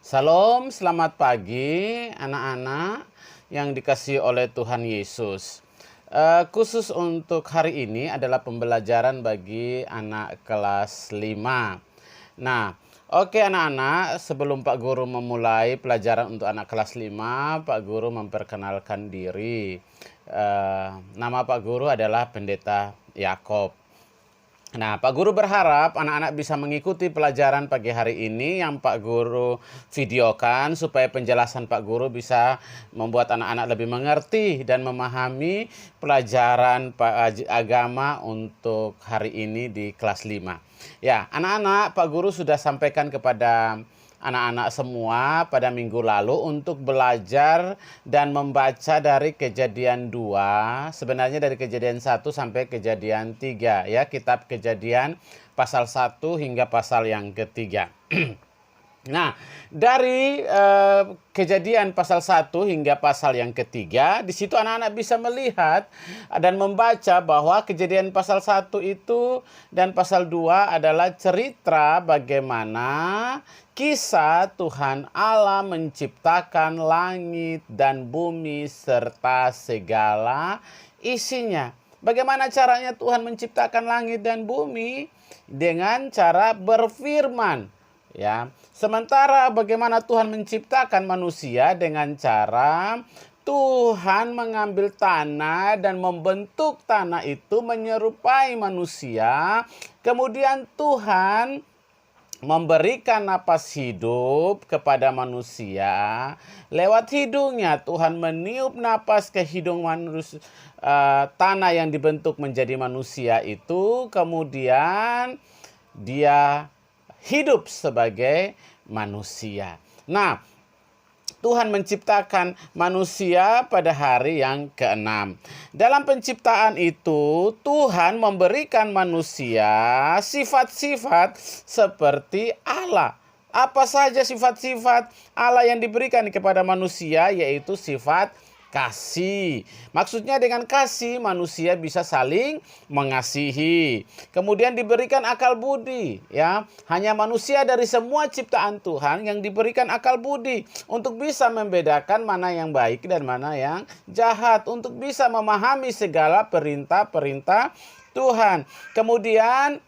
Salam, selamat pagi anak-anak yang dikasihi oleh Tuhan Yesus. Khusus untuk hari ini adalah pembelajaran bagi anak kelas 5. Nah, oke anak-anak, sebelum Pak Guru memulai pelajaran untuk anak kelas 5, Pak Guru memperkenalkan diri. Nama Pak Guru adalah Pendeta Yakob. Nah, Pak Guru berharap anak-anak bisa mengikuti pelajaran pagi hari ini yang Pak Guru videokan supaya penjelasan Pak Guru bisa membuat anak-anak lebih mengerti dan memahami pelajaran agama untuk hari ini di kelas 5. Ya, anak-anak, Pak Guru sudah sampaikan kepada anak-anak semua pada minggu lalu untuk belajar dan membaca dari Kejadian 2, sebenarnya dari Kejadian 1 sampai Kejadian 3 ya, kitab Kejadian pasal 1 hingga pasal yang ketiga. Nah, dari Kejadian pasal 1 hingga pasal yang ketiga, di situ anak-anak bisa melihat dan membaca bahwa Kejadian pasal 1 itu dan pasal 2 adalah cerita bagaimana kisah Tuhan Allah menciptakan langit dan bumi serta segala isinya. Bagaimana caranya Tuhan menciptakan langit dan bumi? Dengan cara berfirman. Ya, sementara bagaimana Tuhan menciptakan manusia dengan cara Tuhan mengambil tanah dan membentuk tanah itu menyerupai manusia. Kemudian Tuhan memberikan napas hidup kepada manusia. Lewat hidungnya Tuhan meniup napas ke hidung manusia, tanah yang dibentuk menjadi manusia itu. Kemudian dia hidup sebagai manusia. Nah, Tuhan menciptakan manusia pada hari yang ke-6. Dalam penciptaan itu, Tuhan memberikan manusia sifat-sifat seperti Allah. Apa saja sifat-sifat Allah yang diberikan kepada manusia, yaitu sifat kasih. Maksudnya dengan kasih manusia bisa saling mengasihi. Kemudian diberikan akal budi, ya. Hanya manusia dari semua ciptaan Tuhan yang diberikan akal budi untuk bisa membedakan mana yang baik dan mana yang jahat, untuk bisa memahami segala perintah-perintah Tuhan. Kemudian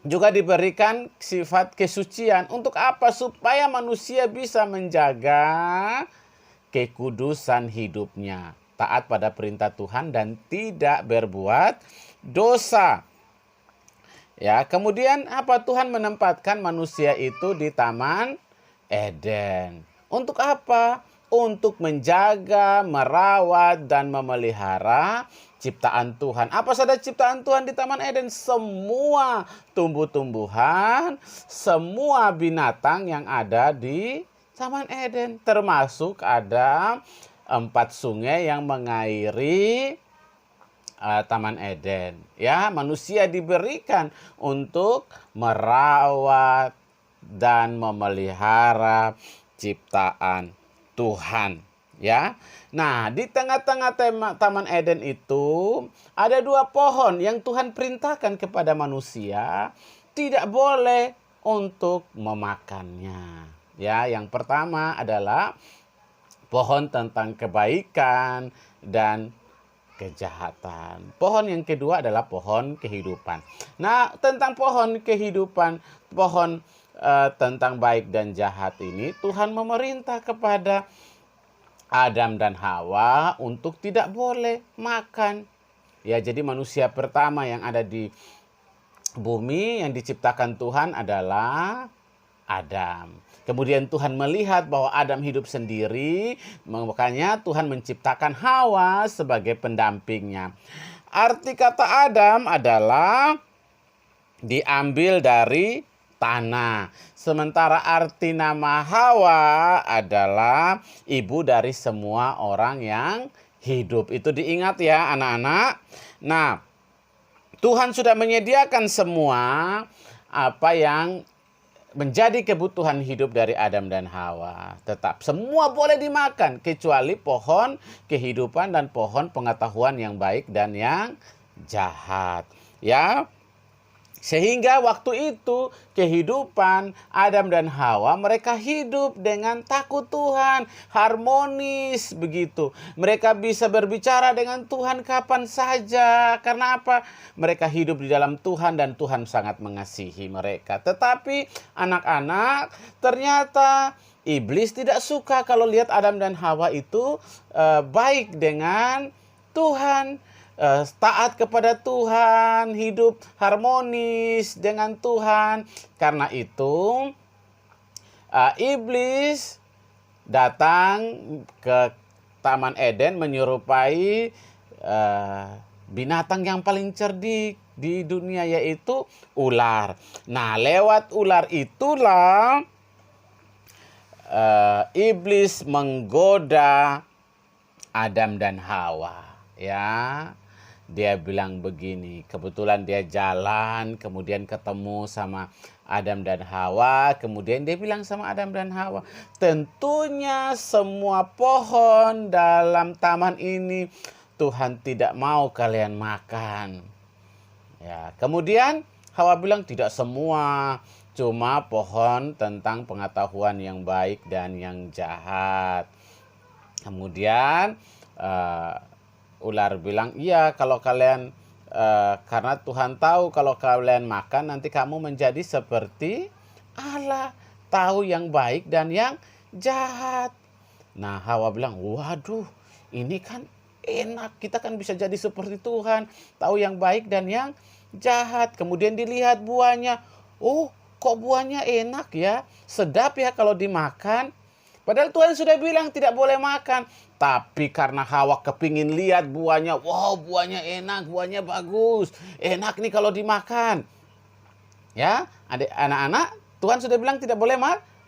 juga diberikan sifat kesucian. Untuk apa? Supaya manusia bisa menjaga kekudusan hidupnya, taat pada perintah Tuhan dan tidak berbuat dosa. Ya, kemudian apa? Tuhan menempatkan manusia itu di Taman Eden. Untuk apa? Untuk menjaga, merawat dan memelihara ciptaan Tuhan. Apa saja ciptaan Tuhan di Taman Eden? Semua tumbuh-tumbuhan, semua binatang yang ada di Taman Eden, termasuk ada 4 sungai yang mengairi Taman Eden. Ya, manusia diberikan untuk merawat dan memelihara ciptaan Tuhan. Ya, nah di tengah-tengah Taman Eden itu ada 2 pohon yang Tuhan perintahkan kepada manusia tidak boleh untuk memakannya. Ya, yang pertama adalah pohon tentang kebaikan dan kejahatan. Pohon yang kedua adalah pohon kehidupan. Nah, tentang pohon kehidupan, pohon tentang baik dan jahat ini, Tuhan memerintah kepada Adam dan Hawa untuk tidak boleh makan. Ya, jadi manusia pertama yang ada di bumi yang diciptakan Tuhan adalah Adam. Kemudian Tuhan melihat bahwa Adam hidup sendiri, makanya Tuhan menciptakan Hawa sebagai pendampingnya. Arti kata Adam adalah diambil dari tanah. Sementara arti nama Hawa adalah ibu dari semua orang yang hidup. Itu diingat ya anak-anak. Nah, Tuhan sudah menyediakan semua apa yang menjadi kebutuhan hidup dari Adam dan Hawa. Tetap semua boleh dimakan kecuali pohon kehidupan dan pohon pengetahuan yang baik dan yang jahat. Ya. Sehingga waktu itu kehidupan Adam dan Hawa, mereka hidup dengan takut Tuhan, harmonis begitu. Mereka bisa berbicara dengan Tuhan kapan saja. Karena apa? Mereka hidup di dalam Tuhan dan Tuhan sangat mengasihi mereka. Tetapi anak-anak, ternyata iblis tidak suka kalau lihat Adam dan Hawa itu baik dengan Tuhan, taat kepada Tuhan, hidup harmonis dengan Tuhan. Karena itu iblis datang ke Taman Eden menyerupai binatang yang paling cerdik di dunia, yaitu ular. Nah, lewat ular itulah iblis menggoda Adam dan Hawa, ya. Dia bilang begini, kebetulan dia jalan, kemudian ketemu sama Adam dan Hawa, kemudian dia bilang sama Adam dan Hawa, tentunya semua pohon dalam taman ini Tuhan tidak mau kalian makan. Ya, kemudian Hawa bilang tidak semua, cuma pohon tentang pengetahuan yang baik dan yang jahat. Kemudian ular bilang, iya kalau kalian, karena Tuhan tahu kalau kalian makan nanti kamu menjadi seperti Allah, tahu yang baik dan yang jahat. Nah, Hawa bilang, waduh ini kan enak, kita kan bisa jadi seperti Tuhan, tahu yang baik dan yang jahat. Kemudian dilihat buahnya, oh kok buahnya enak ya, sedap ya kalau dimakan. Padahal Tuhan sudah bilang tidak boleh makan. Tapi karena Hawa kepingin lihat buahnya, wow buahnya enak, buahnya bagus, enak nih kalau dimakan. Ya, anak-anak, Tuhan sudah bilang tidak boleh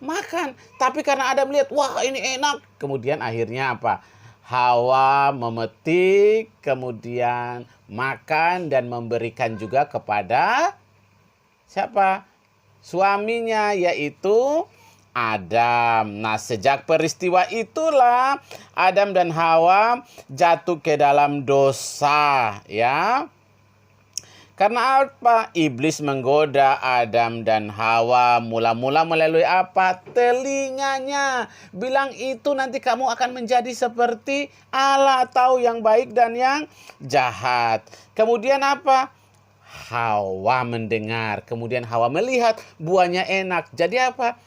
makan. Tapi karena Adam lihat, wah ini enak. Kemudian akhirnya apa? Hawa memetik, kemudian makan dan memberikan juga kepada siapa? Suaminya, yaitu Adam. Nah, sejak peristiwa itulah Adam dan Hawa jatuh ke dalam dosa, ya. Karena apa? Iblis menggoda Adam dan Hawa mula-mula melalui apa? Telinganya. Bilang itu nanti kamu akan menjadi seperti Allah, tahu yang baik dan yang jahat. Kemudian apa? Hawa mendengar, kemudian Hawa melihat buahnya enak. Jadi apa?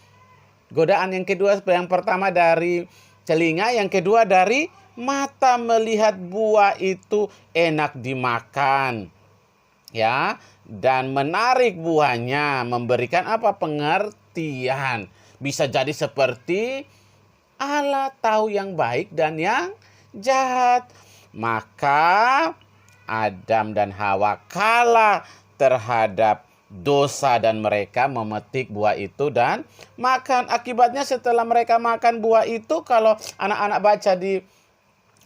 Godaan yang kedua, yang pertama dari telinga, yang kedua dari mata, melihat buah itu enak dimakan, ya, dan menarik buahnya, memberikan apa? Pengertian. Bisa jadi seperti Allah, tahu yang baik dan yang jahat. Maka Adam dan Hawa kalah terhadap dosa dan mereka memetik buah itu dan makan. Akibatnya setelah mereka makan buah itu, kalau anak-anak baca di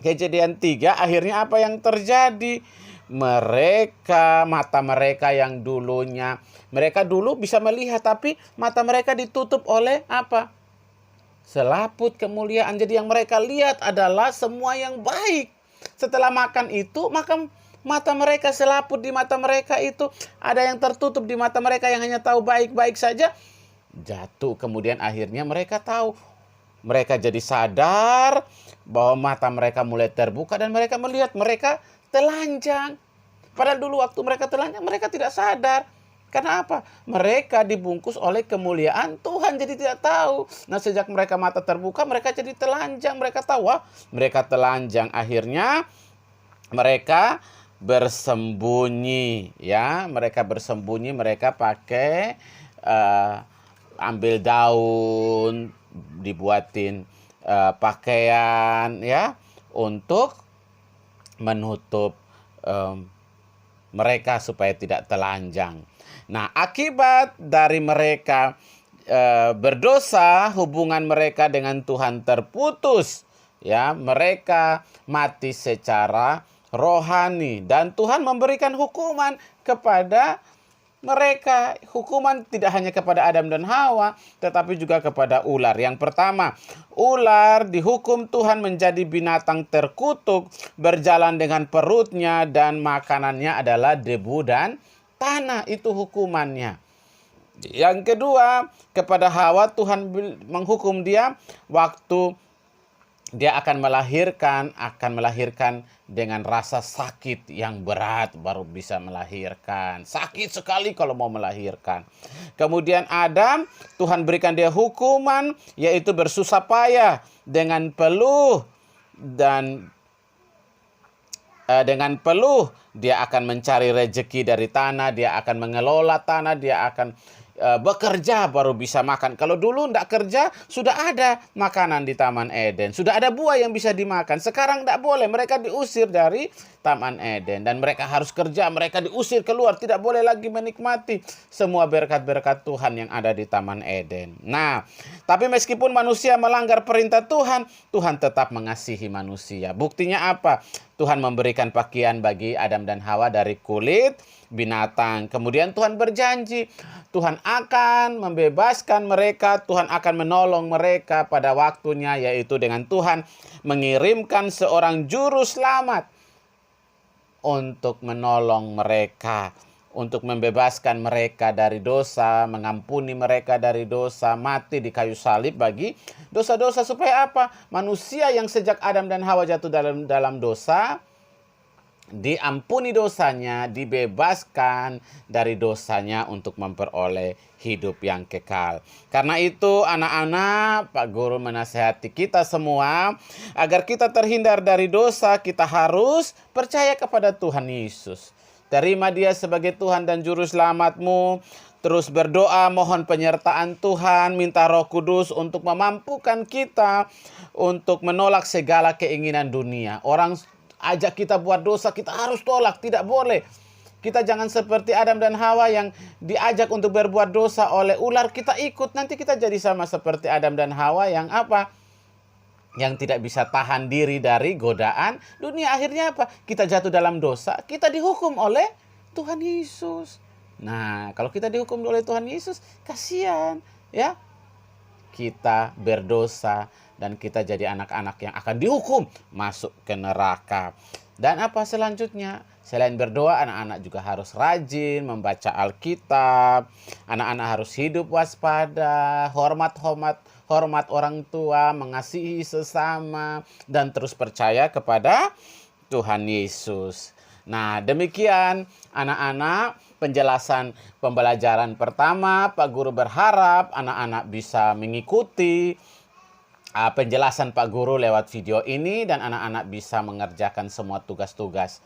Kejadian 3, akhirnya apa yang terjadi? Mata mereka yang dulunya, mereka dulu bisa melihat, tapi mata mereka ditutup oleh apa? Selaput kemuliaan. Jadi yang mereka lihat adalah semua yang baik. Setelah makan itu, mata mereka selaput, di mata mereka itu ada yang tertutup, di mata mereka yang hanya tahu baik-baik saja jatuh. Kemudian akhirnya mereka tahu, mereka jadi sadar bahwa mata mereka mulai terbuka dan mereka melihat mereka telanjang. Padahal dulu waktu mereka telanjang mereka tidak sadar. Karena apa? Mereka dibungkus oleh kemuliaan Tuhan, jadi tidak tahu. Nah, sejak mereka mata terbuka, mereka jadi telanjang. Mereka tahu, wah, mereka telanjang. Akhirnya mereka bersembunyi, ya. Mereka bersembunyi, mereka pakai ambil daun, dibuatin pakaian, ya, untuk menutup mereka supaya tidak telanjang. Nah, akibat dari mereka berdosa, hubungan mereka dengan Tuhan terputus, ya. Mereka mati secara rohani dan Tuhan memberikan hukuman kepada mereka. Hukuman tidak hanya kepada Adam dan Hawa, tetapi juga kepada ular. Yang pertama, ular dihukum Tuhan menjadi binatang terkutuk, berjalan dengan perutnya dan makanannya adalah debu dan tanah, itu hukumannya. Yang kedua, kepada Hawa Tuhan menghukum dia waktu dia akan melahirkan dengan rasa sakit yang berat baru bisa melahirkan. Sakit sekali kalau mau melahirkan. Kemudian Adam, Tuhan berikan dia hukuman, yaitu bersusah payah dengan peluh, dan dengan peluh dia akan mencari rejeki dari tanah, dia akan mengelola tanah, dia akan bekerja baru bisa makan. Kalau dulu tidak kerja, sudah ada makanan di Taman Eden, sudah ada buah yang bisa dimakan. Sekarang tidak boleh, mereka diusir dari Taman Eden, dan mereka harus kerja, mereka diusir keluar, tidak boleh lagi menikmati semua berkat-berkat Tuhan yang ada di Taman Eden. Nah, tapi meskipun manusia melanggar perintah Tuhan, Tuhan tetap mengasihi manusia. Buktinya apa? Tuhan memberikan pakaian bagi Adam dan Hawa dari kulit binatang. Kemudian Tuhan berjanji, Tuhan akan membebaskan mereka, Tuhan akan menolong mereka pada waktunya, yaitu dengan Tuhan mengirimkan seorang juru selamat untuk menolong mereka, untuk membebaskan mereka dari dosa, mengampuni mereka dari dosa, mati di kayu salib bagi dosa-dosa. Supaya apa? Manusia yang sejak Adam dan Hawa jatuh dalam dosa, diampuni dosanya, dibebaskan dari dosanya untuk memperoleh hidup yang kekal. Karena itu anak-anak, Pak Guru menasihati kita semua agar kita terhindar dari dosa, kita harus percaya kepada Tuhan Yesus. Terima Dia sebagai Tuhan dan Juru Selamatmu. Terus berdoa, mohon penyertaan Tuhan, minta Roh Kudus untuk memampukan kita untuk menolak segala keinginan dunia. Orang ajak kita buat dosa, kita harus tolak, tidak boleh. Kita jangan seperti Adam dan Hawa yang diajak untuk berbuat dosa oleh ular, kita ikut. Nanti kita jadi sama seperti Adam dan Hawa yang apa? Yang tidak bisa tahan diri dari godaan dunia. Akhirnya apa? Kita jatuh dalam dosa, kita dihukum oleh Tuhan Yesus. Nah, kalau kita dihukum oleh Tuhan Yesus, kasihan, ya. Kita berdosa dan kita jadi anak-anak yang akan dihukum masuk ke neraka. Dan apa selanjutnya? Selain berdoa, anak-anak juga harus rajin membaca Alkitab. Anak-anak harus hidup waspada, hormat orang tua, mengasihi sesama, dan terus percaya kepada Tuhan Yesus. Nah, demikian anak-anak penjelasan pembelajaran pertama. Pak Guru berharap anak-anak bisa mengikuti penjelasan Pak Guru lewat video ini dan anak-anak bisa mengerjakan semua tugas-tugas.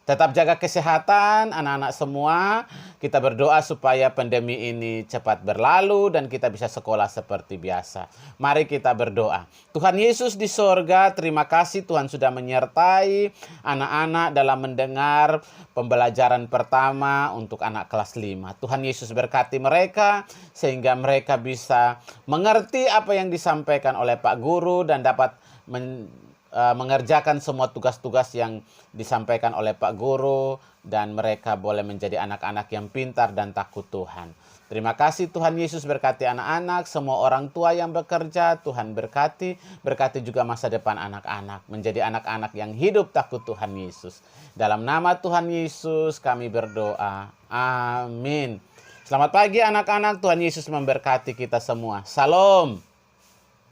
Tetap jaga kesehatan anak-anak semua. Kita berdoa supaya pandemi ini cepat berlalu dan kita bisa sekolah seperti biasa. Mari kita berdoa. Tuhan Yesus di sorga, terima kasih Tuhan sudah menyertai anak-anak dalam mendengar pembelajaran pertama untuk anak kelas 5. Tuhan Yesus berkati mereka sehingga mereka bisa mengerti apa yang disampaikan oleh Pak Guru dan dapat mengerjakan semua tugas-tugas yang disampaikan oleh Pak Guru, dan mereka boleh menjadi anak-anak yang pintar dan takut Tuhan. Terima kasih Tuhan Yesus, berkati anak-anak, semua orang tua yang bekerja, Tuhan berkati juga masa depan anak-anak, menjadi anak-anak yang hidup takut Tuhan Yesus. Dalam nama Tuhan Yesus kami berdoa. Amin. Selamat pagi anak-anak, Tuhan Yesus memberkati kita semua. Salam.